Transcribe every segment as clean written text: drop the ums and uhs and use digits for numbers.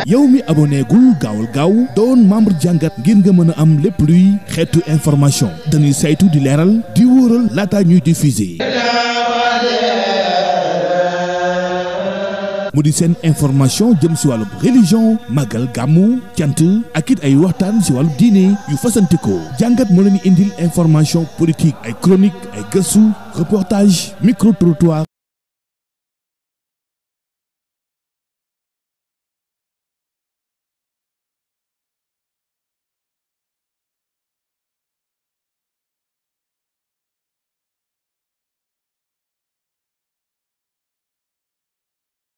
yow mi abonné gul gaawal gaaw doon membre jàngat ngir nga mën a am lépp luy xeetu information dañuy saytu di leeral di wóoral laata ñuy diffuser mu di seen information jëm si wàllu religion màggal gàmmu cant ak it ay waxtaan si wàllu diine yu fasantikoo jàngat moo leen di indil information politique ay chronique ay gëstu reportage micro trottoir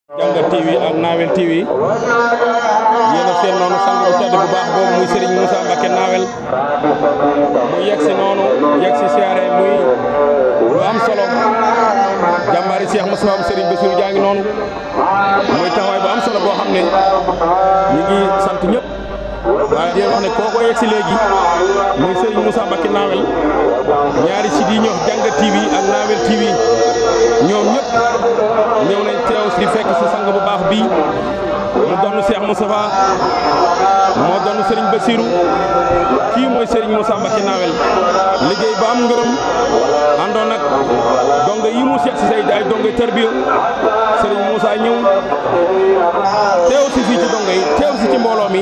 Jàngat TV ak Nawel TV yéen a seen noonu sang bu tedd bu baax boobu muy Serigne Moussa Mbacké Nawel mu yegg si noonu yegg si siyaare muy lu am solo jàmbaari Cheikh Moussa Serigne Bassirou jaa ngi noonu muy taxawaay bu am solo boo xam ne ñu ngi sant ñëpp waaye di wax ne kooku yegg si léegi muy Serigne Moussa Mbacké Nawel ñaari si di ñëw Jàngat TV ak Nawel TV ñoom ñëpp ñëw nañ teew si fekk si sang bu baax bii mu doon Cheikh Moustapha moo doon Serigne Bassirou kii mooy Serigne Moussa Mbacké Nawel liggéey ba am ngërëm àndoon nag dongo yi mu seet si say ay dongo tarbiya Serigne Moussa ñëw teew si fii ci dongo yi teew si ci mbooloo mi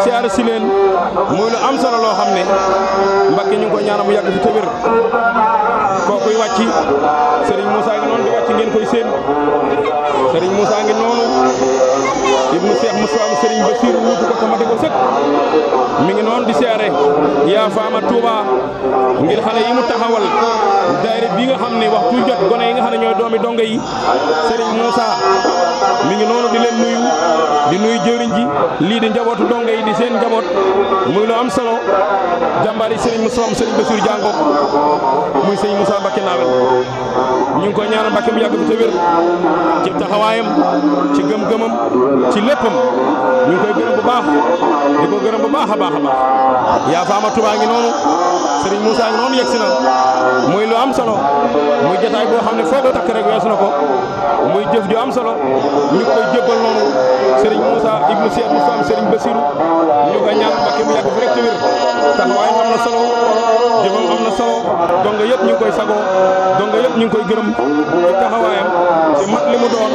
siyaare si leen muy lu am solo loo xam ne Mbacké ñu ngi ko ñaanal mu yàgg fi te wér kookuy wàcc Serigne Moussa ngi noonu di wàcc ngeen koy seen Serigne Moussa ngi noonu ibnu Cheikh Moussa Serigne Bassirou wuutu ko tamati ko sëkk mi ngi noonu di siyaare yaa faama Touba ngir xale yi mu taxawal daayira bi nga xam ne waxtu jot gone yi nga xam ne ñooy doomi donga yi Serigne Moussa mi ngi noonu di leen nuyu di nuyu jëwriñ ji lii di njabootu donga yi di seen njaboot muy lu am solo jàmbaari Serigne Moussa Serigne Bassirou jàngo muy Serigne Moussa Mbacké Nawel ñu ngi koy ñaanal Mbacké mu yàgg fi te wér ci taxawaayam ci gëm-gëmam ci léppam ñu ngi koy gërëm bu baax di ko gërëm bu baax a baax a baax yaa faama Touba ngi noonu Serigne Moussa ngi noonu yegsi na muy lu am solo muy jotaay boo xam ne foo ko takk rek weesu na ko muy jëf ju am solo ñu koy jébbal noonu Serigne Moussa ibnu Cheikh Moussa Serigne Bassirou ñu koy ñaan Mbacké mu yàgg fi rek te wér taxawaayam am na solo jëfam am na solo donga yëpp ñu ngi koy sagoo donga yëpp ñu ngi koy gërëm ci taxawaayam ci mat li mu doon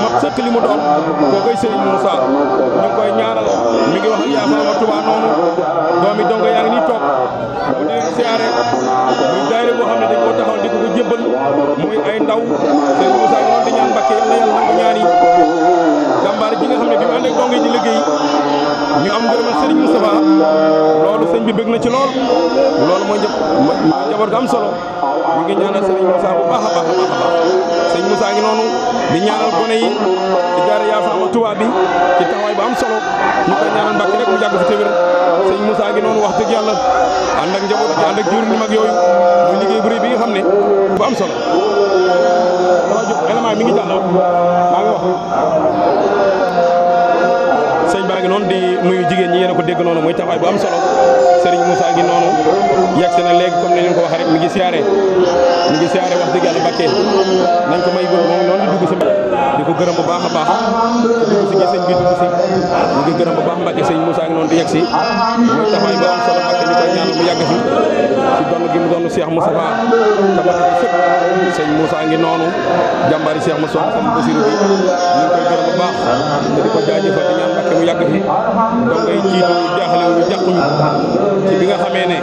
mat sëkk li mu doon koo koy Serigne Moussa ñu ngi koy ñaanal mi ngi wax ak yaa faama Touba noonu doomi donga yaa ngi nii toog mu di leen siyaare muy daayira boo xam ne dañ koo taxaw di ko ko jébbal muy ay ndaw Serigne Moussa ngi noonu di ñaan Mbacké yàlla yàlla nangu ñaan yi jàmbaar ji nga xam ne bi mu ànd ak donga yi di liggéey ñu am ngërëmal Serigne Moustapha loolu sëñ bi bëgg na ci lool loolu mooy njaboot gu am solo ñu ngi ñaanal Serigne Moussa bu baax a baax a baax a baax sëñ Moussa ngi noonu di ñaanal gone yi di jaare yaa faama Touba bi ci taxawaay bu am solo ñu koy ñaanal Mbacké rek mu jàgg fi te wér sëñ Moussa ngi noonu wax dëgg yàlla ànd ak njaboot ji ànd ak jur ni mag yooyu muy liggéey bu rëy bi nga xam ne bu am solo rajo élément mi ngi jàll maa ngi wax sëñ baa ngi noonu di nuyu jigéen ñi yéen a ko dégg noonu muy taxawaay bu am solo Serigne Moussa ngi noonu yegg si na léegi comme ni leen ko waxee rek mi ngi siyaare wax dëgg yàlla Mbacké nañ ko may moom noonu di dugg si di ko gërëm bu baax a baax dugg si gi sëñ bi dugg si ñu ngi gërëm bu baax Mbacké sëñ Moussa ngi noonu di yegg si muy taxawaay bu am solo Mbacké ñu koy ñaan mu yàgg fi si doon gi mu doon Cheikh Moustapha tamati ko sëkk sëñ Moussa ngi noonu jàmbaari Cheikh Moustapha Serigne Bassirou bi ñu ngi koy gërëm bu baax te di ko jaajëfal di ñaan Mbacké mu yàgg fi donc ngay jiitu ñu jaaxle ñu jàquñu ci bi nga xamee ne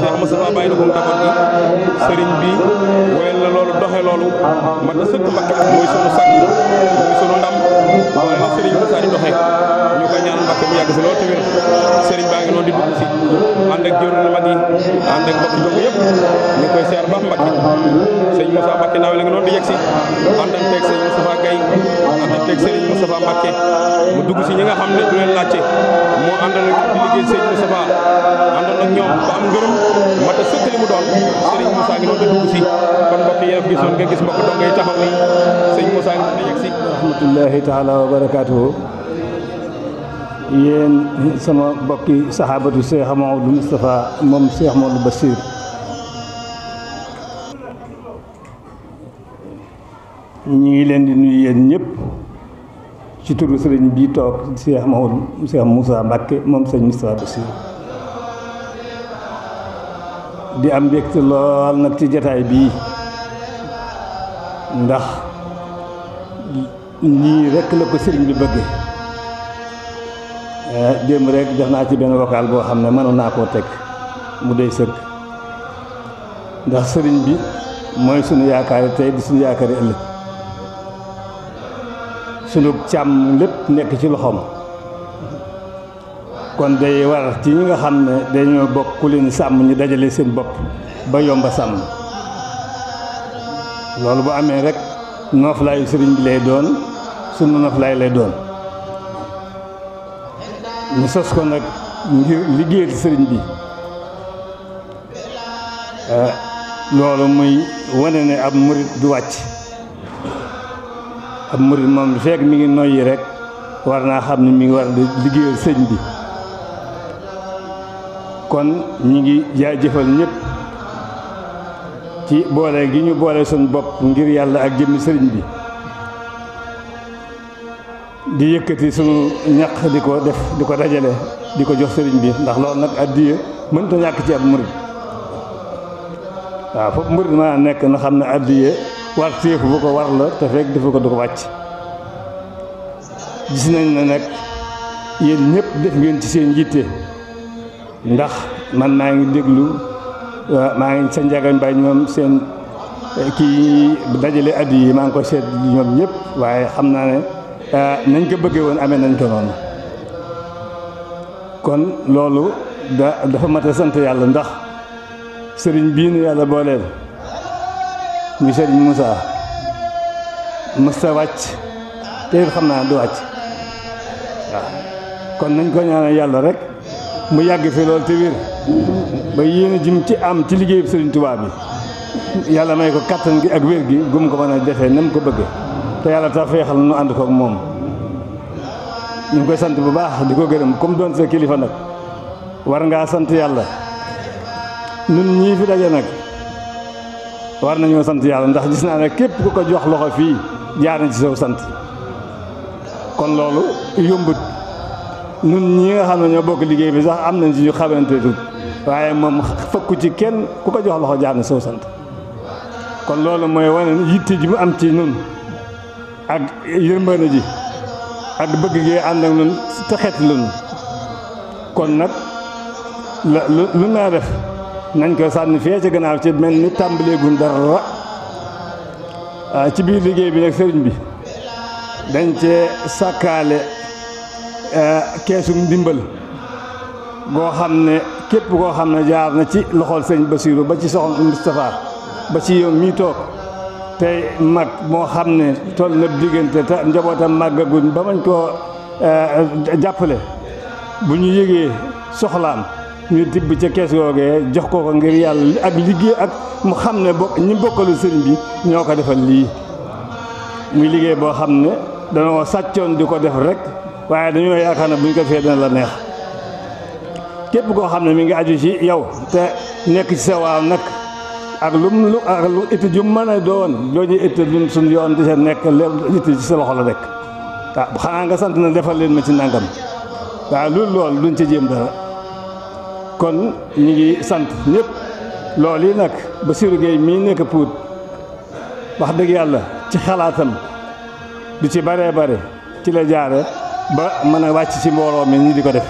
Cheikh Moustapha bàyyi na ko njaboot gi sëriñ bi woyal na loolu doxe loolu mat a sëkk Mbacké mooy sunu sàkk mooy sunu ndam wala na sëriñ Moussa di doxe ñu koy ñaan Mbacké mu yàgg fi loolu te wér sëriñ baa ngi noonu di dugg si ànd ak jëwriñ mag yi ànd ak mbokk jóg yëpp ñu koy seer baax Mbacké sëñ Moussa Mbacké Nawel la nga noonu di yegg si àndanteeg sëñ Moustapha Gaye àndanteeg sëriñ Moustapha Mbacké mu dugg si ñi nga xam ne du leen laajte moo àndal di liggéey sëñ Moustapha àndoon ak ñoom ba am ngërëm mat a sëkk li mu doon sëriñ Moussa ngi noonu di dugg si kon mbokk yi gisoon nga gis mbokk dong ngay taxaw ni sëñ Moussa ngi noonu di yegg si rahmatullahi taala wa barakaatuhu yéen sama mbokki sahabatu Cheikh Mamadou Moustapha moom Cheikh Mamadou Bassir ñu ngi leen di nuyu yéen ñëpp ci turu sëriñ bi toog Cheikh Moussa Mbacké moom sëñ Moustapha Bassirou di am mbégte lool nag ci jataay bii ndax lii rekk la ko sëriñ bi bëgge démb rek def naa ci benn vocal boo xam ne mënoon naa koo teg mu dey sëkk ndax sëriñ bi mooy sunu yaakaari tey di sunu yaakaari ëllëg sunu càmm lépp nekk ci loxoom kon day war ci ñi nga xam ne dañoo bokk ku leen sàmm ñu dajale seen bopp ba yomba sàmm loolu bu amee rek nooflaayu sëriñ bi lay doon sunu nooflaay lay doon ñu sos ko nag ngir liggéeyal sëriñ bi loolu muy wane ne ab murit du wàcc ab murit moom lu fekk mi ngi noyyi rek war naa xam ne mi ngi war di liggéeyal sëñ bi kon ñi ngi jaajëfal ñëpp ci boole gi ñu boole suñu bopp ngir yàlla ak jëmmi sëriñ bi di yëkkati suñu ñaq di ko def di ko dajale di ko jox sëriñ bi ndax loolu nag addiya mënta ñàkk ci ab murit waaw foofu murit maa nekk na xam ne addiya war téefu bu ko war la te fekk defu ko du ko wàcc gis nañ ne nag yéen ñëpp def ngeen ci seen yitte ndax man maa ngi déglu maa ngi sa njaga mbay ñoom seen kii dajale addiya yi maa ngi ko seet ñoom ñëpp waaye xam naa ne nañ ko bëggee woon amee nañ ko noonu kon loolu dafa mat a sant yàlla ndax sëriñ bii nu yàlla booleel muy sëriñ Moussa mësta wàcc te xam naa du wàcc waaw kon nañ ko ñaanal yàlla rek mu yàgg fi loolu te wér ba yéene jim ci am ci liggéeyu sëriñ Tuubaa bi yàlla may ko kattan gi ak wér gi gum ko mën a defee nam ko bëgge te yàlla tax feexal nu ànd ko ak moom ñu ngi koy sant bu baax di ko gërëm comme doon sa kilifa nag war ngaa sant yàlla nun ñii fi daje nag war nañoo sant yàlla ndax gis naa ne képp ku ko jox loxo fii jaar na ci saw sant kon loolu yombut nun ñi nga xam ne ñoo bokk liggéey bi sax am nañ ci ñu xamante tut waaye moom fëkku ci kenn ku ko jox loxo jaar na saw sant kon loolu mooy wane ne yitte ji mu am ci nun ak yërmande ji ak bëgg gi ànd ak nun te xeet lu kon nag lu naa def nañ ko sànni fee ci gannaaw ci mel ni tàmbaleegun dara ci biir liggéey bi nag sëriñ bi dañ cee sàkkaale keesu ndimbal goo xam ne képp koo xam ne jaar na ci loxol sëñ Bassirou ba ci soxna Moustapha ba ci yow mii toog tey mag moo xam ne toll na diggante te njabootam màggaguñ ba mañ koo jàppale bu ñu yëgee soxlaam ñu tibb ca kees googee jox ko ngir yàlla ak liggéey ak mu xam ne ñi bokkalu sëriñ bi ñoo ko defal lii muy liggéey boo xam ne danoo sàccoon di ko def rek waaye dañoo yaakaar ne buñ ko fee dana la neex képp koo xam ne mi ngi aju ci yow te nekk ci sa waaw nag ak lu itti ju mën a doon loo ñuy itti duñ suñ yoon di sa nekk lépp itti ci sa loxo la rek waaw xanaa nga sant na defal leen ma ci nangam waaw loolu duñ ci jéem dara kon ñu ngi sant ñëpp loolu yi nag Bassirou Gueye mii nekk Pout wax dëgg yàlla ci xalaatam du ci bare ci la jaare ba mën a wàcc ci mbooloo mi ñi di ko def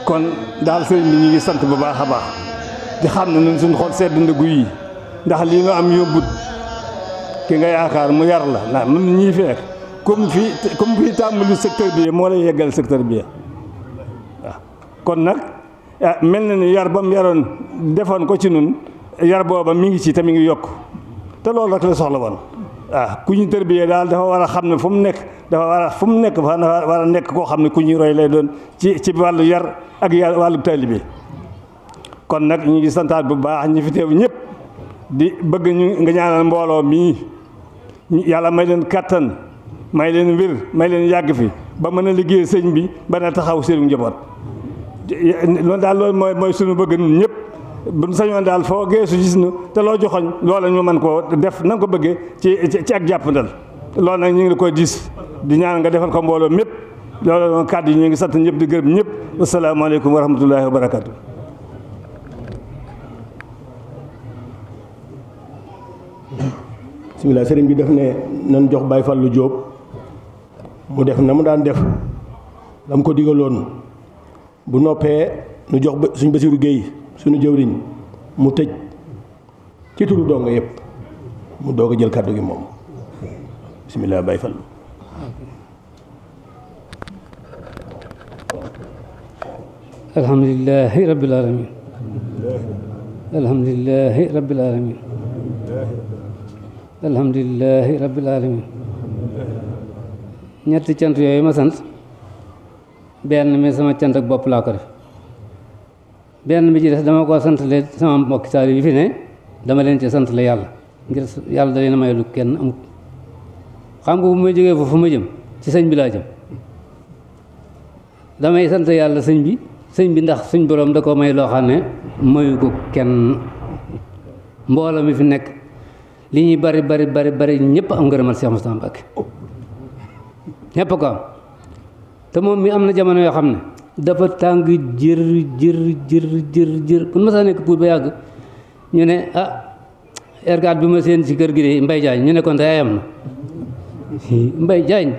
kon daal sëriñ bi ñu ngi sant bu baax a baax di xam ne ñun suñu xol sedd na guy ndax lii nu am yombut ki nga yaakaar mu yar la ndax nun ñii fi rek comme fii tàmbali secteur bi moo lay yeggal secteur bi waaw kon nag mel na ni yar ba mu yaroon defoon ko ci nun yar booba mi ngi ci te mi ngi yokk te loolu rek la soxla woon waaw ku ñu tërbiyee daal dafa war a xam ne fu mu nekk dafa war a nekk koo xam ne ku ñuy roy lay doon ci wàllu yar ak wàllu taalibe kon nag ñu ngi santaat bu baax ñi fi teew ñëpp di bëgg ñu nga ñaanal mbooloo mii yàlla may leen kattan may leen wér may leen yàgg fi ba mën a liggéey sëñ bi ba na taxaw seenu njaboot loolu daal loolu mooy suñu bëgg ñun ñëpp buñ sañoon daal foo geesu gis nu te loo joxoñ loola ñu mën koo def na nga ko bëggee ci ak jàppandal loolu nag ñu ngi la koy diis di ñaan nga defal ko mbooloo mépp loolu noonu kàddu yi ñu ngi sant ñëpp di gërëm ñëpp asalaamaaleykum wa rahmatullahi wa barakatu bismillah sëriñ bi def ne nan jox Baye Fallou Diop mu def na mu daan def la mu ko digaloon bu noppee nu jox suñ Basiru Géey suñu jëwriñ mu tëj ci turu donga yëpp mu doog a jël kàddu gi moom bismillah Baye Fallou alhamdulillahi rabbil alamin alhamdulillahi rabbil alamin alhamdulillahi rabbil alamin ñetti cant yooyu ma sant benn mi sama cant ak bopp laa ko def benn bi ci des dama ko sant le sama mbokki taalibe yi fi ne dama leen ci sant la yàlla ngir yàlla da leen a may lu kenn amut xam nga bu may jógee foofu ma jëm ci sëñ bi laa jëm damay sant yàlla sëñ bi ndax suñ borom da ko may loo xam ne mayu ko kenn mbooloo mi fi nekk li ñuy bari ñëpp am ngërëmal Cheikh Moustapha Mbacké ñëpp ko am te moom mi am na jamono yoo xam ne dafa tàng jër kon ma saa nekk pour ba yàgg ñu ne R4 bi ma seen ci kër gi de Mbaye Diagne ñu ne kon te ayam na Mbaye Diagne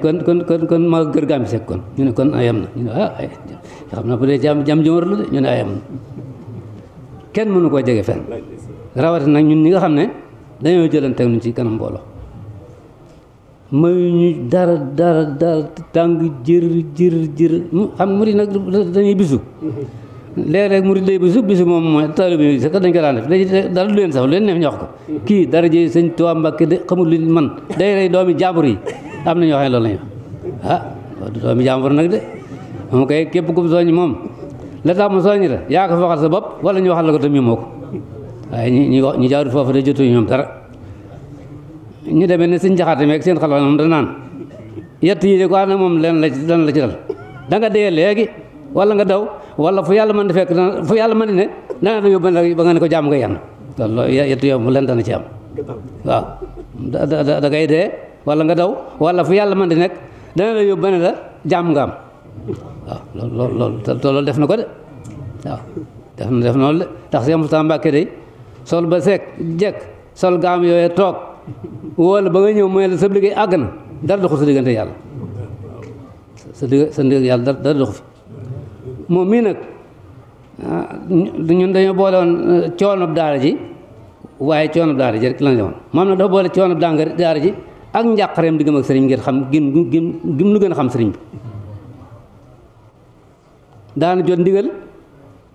kon maa kër gaa mi sekk kon ñu ne kon ayam na ñu ne xam na bu dee jam jëmar la de ñu ne ayam na kenn mënu koo jege fenn rawati nag ñun ñi nga xam ne dañoo jëlanteeg ñu ci kanam mbooloo mayuñu dara tàng jër xam murid nag dañuy bisu léeg-léeg murid day bisu moom mooy taalibe bi sax dañ ko daan def dara lu leen sax lu leen neex ñu wax ko kii dara ji sëñ Tuubaa Mbàkke de xamul lu man day rey doomi jàmbur yi am na ñoo xam ne loolu lañu du doomi jàmbur nag de moom kay képp ku soññ moom la tax mu soññ la yaa ko fa waxal sa bopp wala ñu waxal la ko tamit moo ko waaye ñu jaarut foofu de jotuñu ñoom dara ñu demee ne sëñ Jaxate meeg seen xalwa moom da naan yett yi de ko ne moom leen la ci dal da nga dee léegi wala nga daw wala fu yàlla mën di fekk fu yàlla mën di ne dana la yóbbu ba nga ne ko jàmm nga yenn loolu yett yow mu leen dana ci am waaw da ngay dee wala nga daw wala fu yàlla mën di nekk dana la yóbbu ba ne la jàmm nga am waaw loolu def na ko de waaw def na loolu de tax Cheikh Moustapha Mbacké de sol ba seek jekk sol gaam yooyu toog wala ba nga ñëw mooy la sa liggéey àgg na dara doxul sa diggante yàlla sa digg yàlla dara doxu fi moom mii nag ñun dañoo boole woon coonob daara ji waaye coonob daara ji rek la ñu woon moom nag dafa boole coonob daara ji ak njàqareem diggam ak sëriñ ngir xam gim nu gën a xam sëriñ bi daana jot ndigal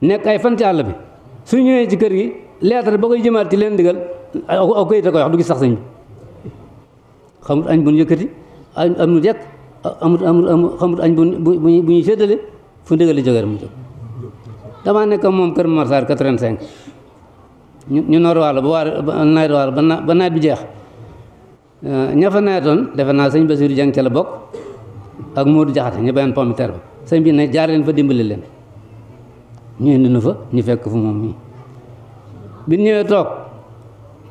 nekk ay fan ci àll bi su ñëwee ci kër gi lettre ba koy jëmaat ci leen ndigal aw këyit a koy wax du gis sax sëñ bi xamut añ bu ñu yëkkati am nu jekk xamut añ bu ñuy séddale fu ndigal li jógee mu jóg damaa nekk moom kër Mor Sarr 85 ñu noor waalo ba nawet waalo ba nawet bi jeex ña fa nawetoon defe naa sëñ Basiru Jeng ca la bokk ak Modou Jaxate ñu bayoon pomme de terre ba sëñ bi ne jaar leen fa dimbali leen ñu indi nu fa ñu fekk fu moom mii bi ñëwee toog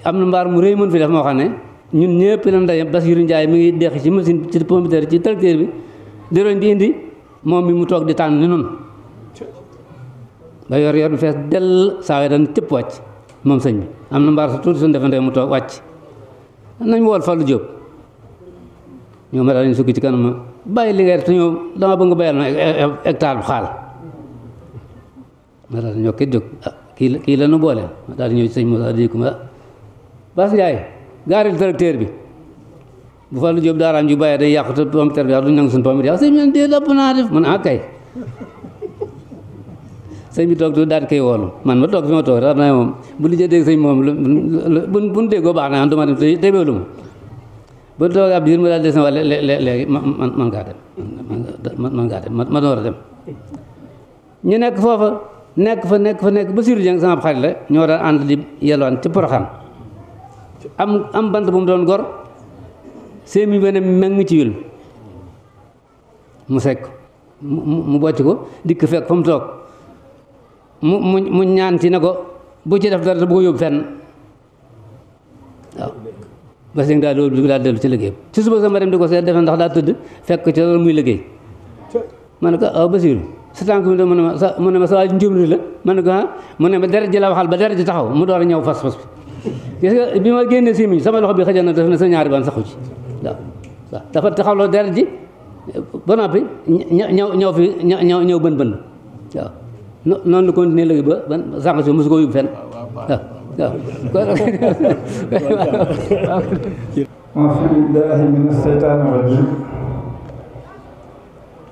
am na mbaar mu rëy mën fi def moo xam ne ñun ñëpp la ndaje Basiru Njaay mi ngi deqi ci machine ci pomme de terre ci tracteur bi di roñ di indi moom mi mu toog di tànn ni noonu ba yor bi fees dell saa yi dana cëpp wàcc moom sëñ bi am na mbaar su tuuti suñu defante mu toog wàcc nañ wool Fallou Diop ñoom daal ñu sukk ci kanam ma bàyyi li ngay def te ñëw dama bëgg nga bayal ma hectare bu xaal ma daal ñoo kit jóg kii la nu booleel ma daal di ñëw ci sëñ Moussa di ko Bass Ndiaye gaaril tracteur bi bu Fallou Diop daaraam ju bàyyee day yàqu te pomme de terre bi yàqu duñu nangu suñu pomme de terre sëñ bi dee dapp naa def man kay sëñ bi toog du daal di koy woolu man ma toog fi ma toog xam naa moom bu li jëndee sëñ moom bu nu déggoo baax na du ma dem te beelu ma ba toog ab diir mu daal des na wala léegi man ngaa dem man door a dem ñu nekk foofa nekk ba Siru Jeng sama xarit la ñoo daan ànd di yelwaan ci Poroxaan am bant bu mu doon gor séemi ba ne meng ci wil mu sekk mu bocc ko dikk fekk fa mu toog mu ñaan ci ne ko bu ci def dara te bu ko yóbbu fenn waaw bas dégg daal loolu daal dellu ci liggéey ci suba sama dem di ko seet defe ndax daa tëdd fekk ci loolu muy liggéey ma ne ko aw Basiiru sa tànk mi de mu ne ma sa waa njumri la ma ne ko mu ne ma deret ji la waxal ba deret ji taxaw mu door a ñëw fas bi gis nga bi ma génnee simiñ sama loxo bi xëjal na def na sa ñaari ban saxu ci waaw waaw dafa taxawloo deret ji ba noppi ñëw bën waaw noonu la continuer léegi ba sànq si mosu ko yóbbu fenn waaw أعوذ بالله من الشيطان الرجيم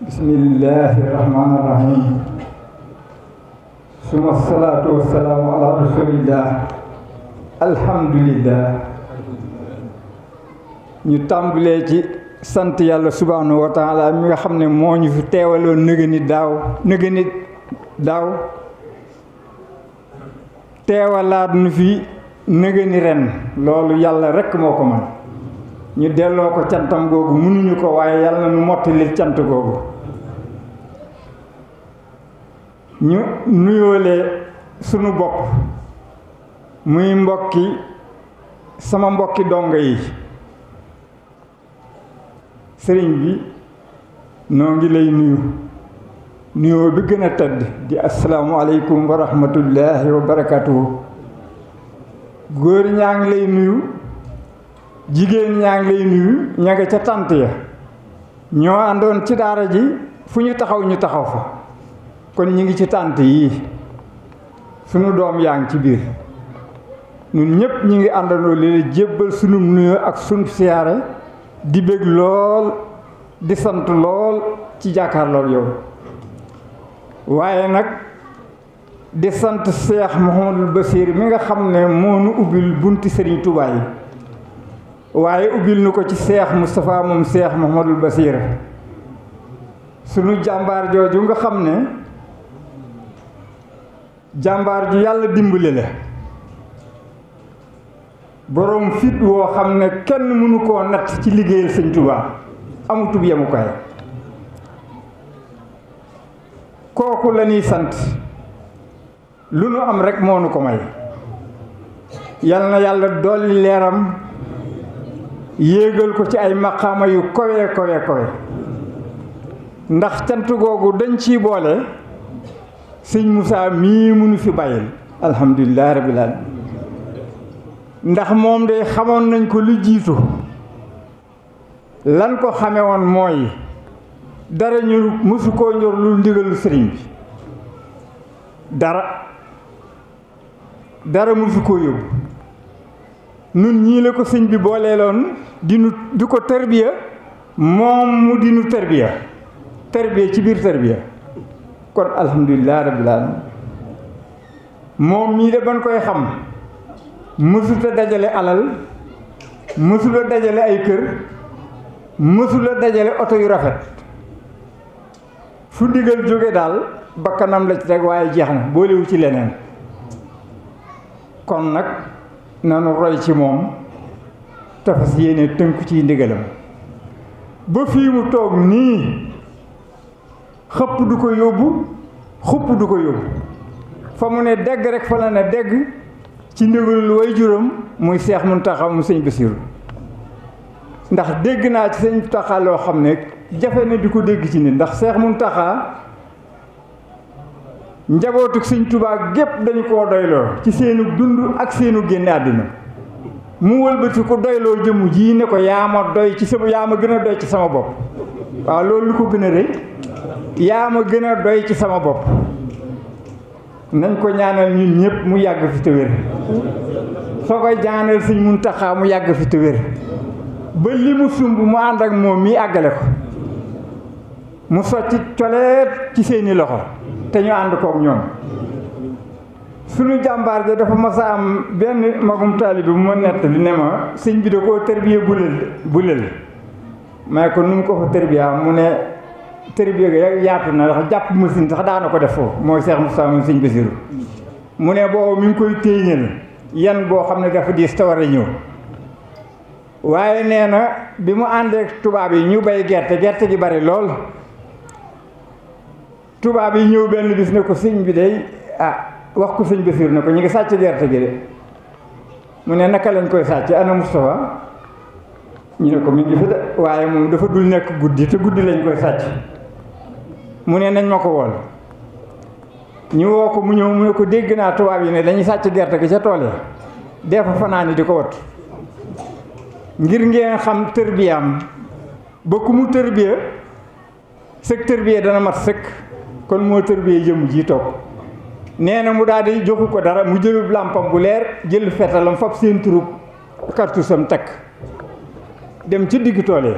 بسم الله الرحمن الرحيم ثم الصلاة والسلام على رسول الله الحمد لله ñu tàmbalee ci sant yàlla subhanahu wa taala mi nga xam ne moo ñu fi teewaloon nëgë ni daaw teewalaat nu fi nëgë ni ren loolu yàlla rekk moo ko man ñu delloo ko cantam googu mënuñu ko waaye yàlla na nu mottalil cant googu ñu nuyoolee sunu bopp muy sama mbokki dongo yi sëriñ bi noo ngi lay nuyoo bi gën a tëdd di asalaamualeykum wa rahmatullahi wa barakatuhu góor ñaa ngi lay nuyu jigéen ñaa ngi lay nuyu ña nga ca tànt ya ñoo àndoon ci daara ji fu ñu taxaw fa kon ñi ngi ci tànt yii sunu doom yaa ngi ci biir ñun ñépp ñi ngi àndandoo li jébbal sunu nuyoo ak sunu siyaare di bég lool di sant lool ci jàkkaarloog yow waaye nag di sant Seex Muhammadul Basiir mi nga xam ne moo nu ubbil bunti Sëriñ Tuubaa yi waaye ubbil nu ko ci Seex Mustafaa moom Seex Muhammadul Basiir sunu jàmbaar jooju nga xam ne jàmbaar ju yàlla dimbali la boroom fit woo xam ne kenn mënu koo natt ci liggéeyal Sëñ Tuubaa amutub yemukaay kooku la ñuy sant lu nu am rekk moo nu ko may yal na yàlla dolli leeram yéegal ko ci ay maqaama yu kawe ndax cant googu dañ ciy boole sëñ Moussa mii munu fi bàyyil alhamdulilah rabbil alamin ndax moom de xamoon nañ ko lu jiitu lan ko xame woon mooy dara ñu mësu koo ñor lu ndigalu sëriñ bi dara mësu koo yóbbu nun ñii la ko sëñ bi booleeloon di ko tarbiya moom mu di nu tarbiya ci biir tarbiya kon alhamdulilah rabbil alamin moom mii de ban koy xam mësuta dajale alal mësula dajale ay kër mësula dajale oto yu rafet fu ndigal jóge daal bakkanam la ci rek waaye jeex na boolewu ci leneen kon nag nanu roy ci moom te fas yéene tënku ci ndigalam ba fii mu toog nii xëpp du ko yóbbu xupp du ko yóbbu fa mu ne dégg rek fa la ne dégg ci ndigalul way juróom muy Seex Muntaxa mu sëñ Basiiru ndax dégg naa ci sëñ Muntaxa loo xam ne jafe na di ko dégg ci nit ndax Seex Muntaxa njabootuk sëñ Tuubaa gépp dañu koo doyloo ci seenu dund ak seenu génne àdduna mu wëlbati ko doyloo jëmu ji ne ko yaa ma gën a doy ci sama bopp waaw loolu lu ko gën a rëy yaa ma gën a doy ci sama bopp nañ ko ñaanal ñun ñëpp mu yàgg fi te wér soo koy ñaanal sëñ Muntaxa mu yàgg fi te wér ba li mu sumb mu ànd ak moom mi àggale ko mu sotti coleet ci seeni loxo te ñu ànd kook ñoom sunu jàmbaar ja dafa mas a am benn magum taalibe bu ma nett li ne ma sëñ bi da koo tërbiye buleel may ko nu mu ko fa tërbiya mu ne tërbiye ga yaatu na ndax jàpp machine sax daana ko def foofu mooy Seex Musaa moom sëñ Basiiru mu ne boobu mi ngi koy téeñal yan boo xam ne dafa diis te war a ñëw waaye nee na bi mu àndee tubaab yi ñu bay gerte gi bari lool tubaab yi ñëw benn bis ne ko sëñ bi day wax ko sëñ Basiir ne ko ñu ngi sàcc gerte gi de mu ne naka lañ koy sàcc ana Moustapha ñu ne ko mi ngi fi de waaye moom dafa dul nekk guddi te guddi lañ koy sàcc mu ne nañ ma ko wool ñu woo ko mu ñëw mu ne ko dégg naa tubaab yi ne dañuy sàcc gerte gi ca tool yi dee fa fanaani di ko wat ngir ngeen xam tërbiyaam ba ku mu tërbiya sëg tërbiya dana mat sëkk kon moo tërbiya jëm ji toog nee na mu daal di joxu ko dara mu jëlub làmpam bu leer jël fetalam fab seen turub kartusam takk dem ci digg tool yi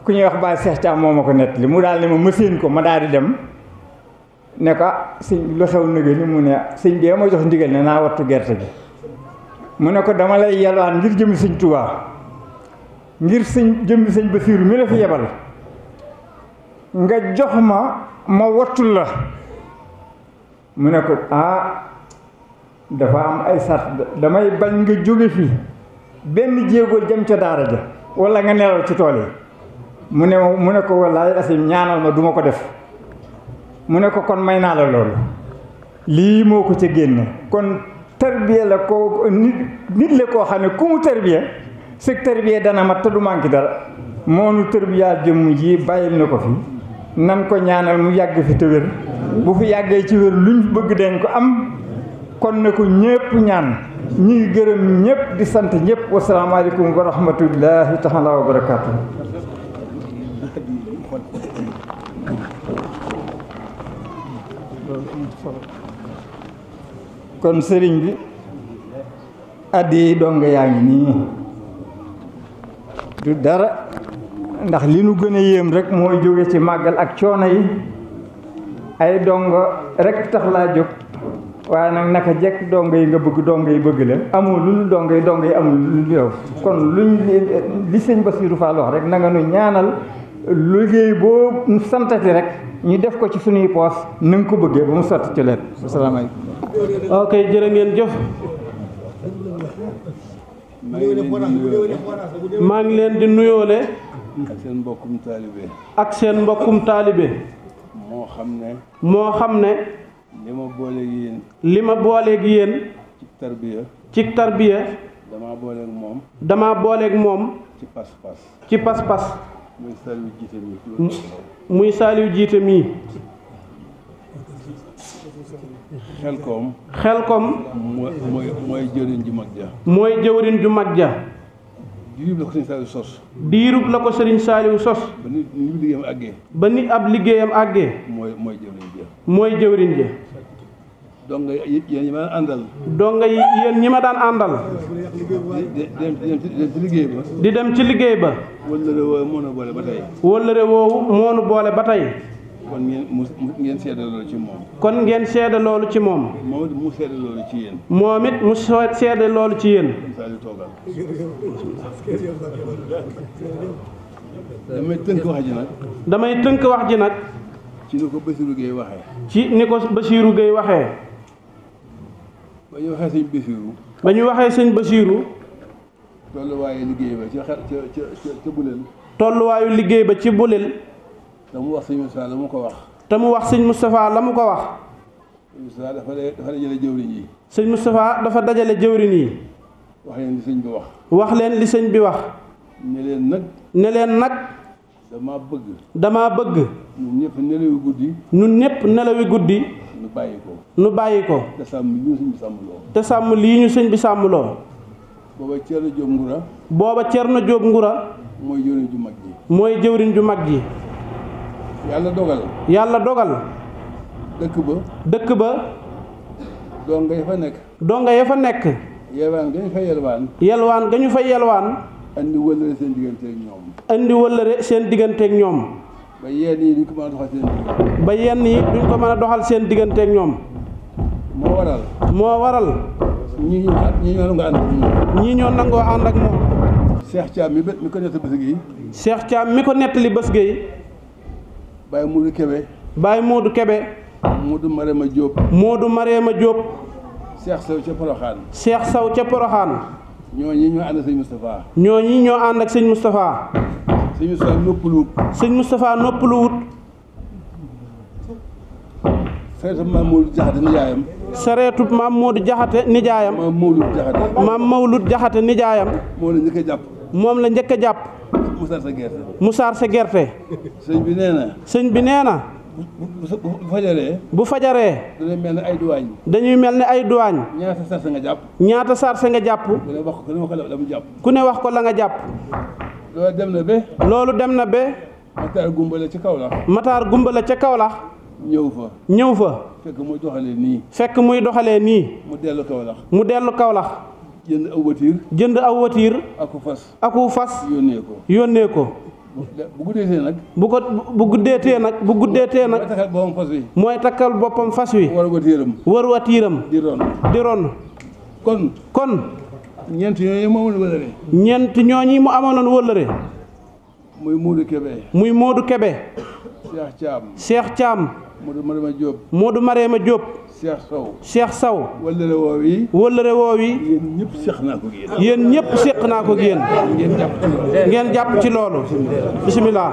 ku ñuy wax Baay Seex Caam moo ma ko nettali mu daal ne ma mëseen ko ma daal di dem ne ko sëñ lu xew nëgë ni mu ne sëñ bi ma jox ndigal ne naa wattu gerte gi mu ne ko dama lay yalwaan ngir jëmi sëñ Tuubaa ngir jëmi sëñ Basiiru mi la fi yebal nga jox ma wattul la mu ne ko dafa am ay sart damay bañ nga jóge fi benn jéego jëm ca daara ja walla nga nelaw ci tool yi mu ne ko wallaay asim ñaanal ma duma ko def mu ne ko kon may naa la loolu lii moo ko ca génne kon tarbiya la ko nit la koo xam ne ku mu tarbiya sëg tarbiya dana mat te du manqué dara moo nu tarbiya jëmm ji bàyyil na ko fi nan ko ñaanal mu yàgg fi te wér bu fi yàggee ci wér luñ bëgg dañ ko am kon na ko ñépp ñaan ñi ngi gërëm ñépp di sant ñépp wasalaamaaleykum wa rahmatullahi taala wa barakaatu. kon sëriñ bi addi donga yaa ngi nii du dara ndax li nu gën a yéem rek mooy jóge ci màggal ak coono yi ay donga rek tax laa jóg waaye nag naka jekk donga yi nga bëgg donga yi bëgg la amul lu donga yi amul lu yow kon luñ li sëñ Basiiru Fall wax rek na nga nu ñaanal liggéey boo santati rek ñu def ko ci suñuy poos na nga ko bëggee ba mu sotti ci leen asalaamaaleykum. ok jërë ngeen jëf maa ngi leen di nuyoole ak seen mbokkum taalibe ak seen mbokkum taalibe moo xam ne li ma booleeg yéen ci tarbiya dama booleeg moom ci pas-pas muy Saaliw jiite mii xelkom mooy jëwriñ ju mag ja mooy jëwriñ ju mag ja diirub la ko sëriñ Saaliw sos ba ni ab liggéeyam àggee mooy jëwriñ ja donga yéen ñi ma daan àndal donga yéen ñi ma daan àndal di dem ci liggéey ba wëllëre woowu moo nu boole ba tey wëllëre woowu moo nu boole ba tey kon ngeen seede loolu ci moom kon ngeen seede loolu ci moom moom it mu seede loolu ci yéen moom it mu seede loolu ci yéen damay tënk wax ji nag ci ni ko Basiiru Géey waxee ci ni ko Basiiru Géey waxee ba ñu waxee sëñ Basiiru ba ñu waxee sëñ Basiiru tolluwaayu liggéey ba ca Bulel tolluwaayu liggéey ba ci Bulel te mu wax sëñ Moustapha la mu ko wax te mu wax sëñ Moustapha la mu ko wax sëñ Moustapha dafa dajale jëwriñ yi sëñ Moustapha dafa dajale jëwriñ yi wax leen li sëñ bi wax wax leen li sëñ bi wax ne leen nag dama bëgg ñun ñëpp nelawi guddi nu bàyyi ko te sàmm lii ñu sëñ bi sàmmloo booba Cerno Jóob Ngura mooy jëwriñ ju mag ji yàlla dogal dëkk ba donga ya fa nekk yelwaan ga ñu fa yelwaan andi wëllëre seen digganteeg ñoom ba yenn yi duñ ko mën a doxal seen digganteeg ñoom moo waral ñii ñoo nangoo ànd ak moom Cheikh Thiam mi ko nettali bés gi Cheikh Thiam mi ko nettali bés gi Baye Modou Kébé Modou Marema Diop Cheikh Sow ca Poroxaan ñooñi ñoo ànd ak sëñ Moustapha ñoo ànd ak sëñ Moustapha sëñ Moustapha noppaluwut sareetu maam Mawlud Jaxate nijaayam. sareetu maam Modou Jaxate nijaayam. maam Mawlud Jaxate. maam Mawlud Jaxate nijaayam. moom la njëkk a jàpp. moom la njëkk a jàpp. mu saar sa gerte. mu saar sa gerte. sëñ bi nee na. sëñ bi nee na. bu fajaree. bu fajaree. dañuy mel ne ay duwaañ. dañuy mel ne ay duwaañ. ñaata sarse nga jàpp. ñaata sarse nga jàpp. ku ne wax ko la mu jàpp. ku ne wax ko la nga jàpp. loolu dem na ba. loolu dem na ba. Matar Gumbala ca Kaolack. Matar Gumbala ca Kaolack. ñëw fa. fekk muy doxalee nii. fekk muy doxalee nii. mu dellu Kaolack. mu dellu Kaolack. jënd aw watiir. jënd aw watiir. aku fas. yónnee ko. bu guddeetee nag. bu guddeetee nag. mooy takkal boppam fas wi. war watiiram. di ron. kon. ñeent ñooñi mu amoon wëllëre. muy Modou Kébé. Cheikh Thiam. Modou Marema Diop. Cheikh Sow. wëllëre woowi. yéen ñëpp séq naa ko ak yéen. ngeen jàpp ci loolu. bisimilah.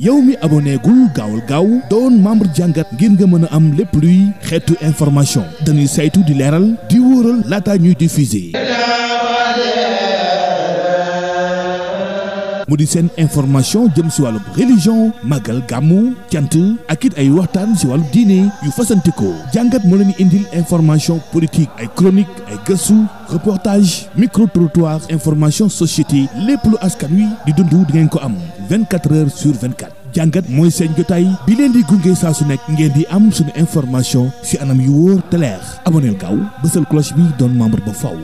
yow mi abonné gul gaawal gaaw doon membre jàngat ngir nga mën a am lépp luy xeetu information dañuy saytu di leeral di wóoral laata ñuy diffuser mu di seen information jëm si wàllu religion màggal gàmmu cant ak it ay waxtaan si wàllu diine yu fasantikoo jàngat moo leen indil information politique ay chronique ay gëstu reportage micro trottoir information société lépp lu askan wi di dund di ngeen ko am 24 heures sur 24 jàngat mooy seen jotaay bi leen di gunge saa su nekk ngeen di am suñu information si anam yu wóor te leer aboneel gaaw bësal cloche bi doon membre ba faw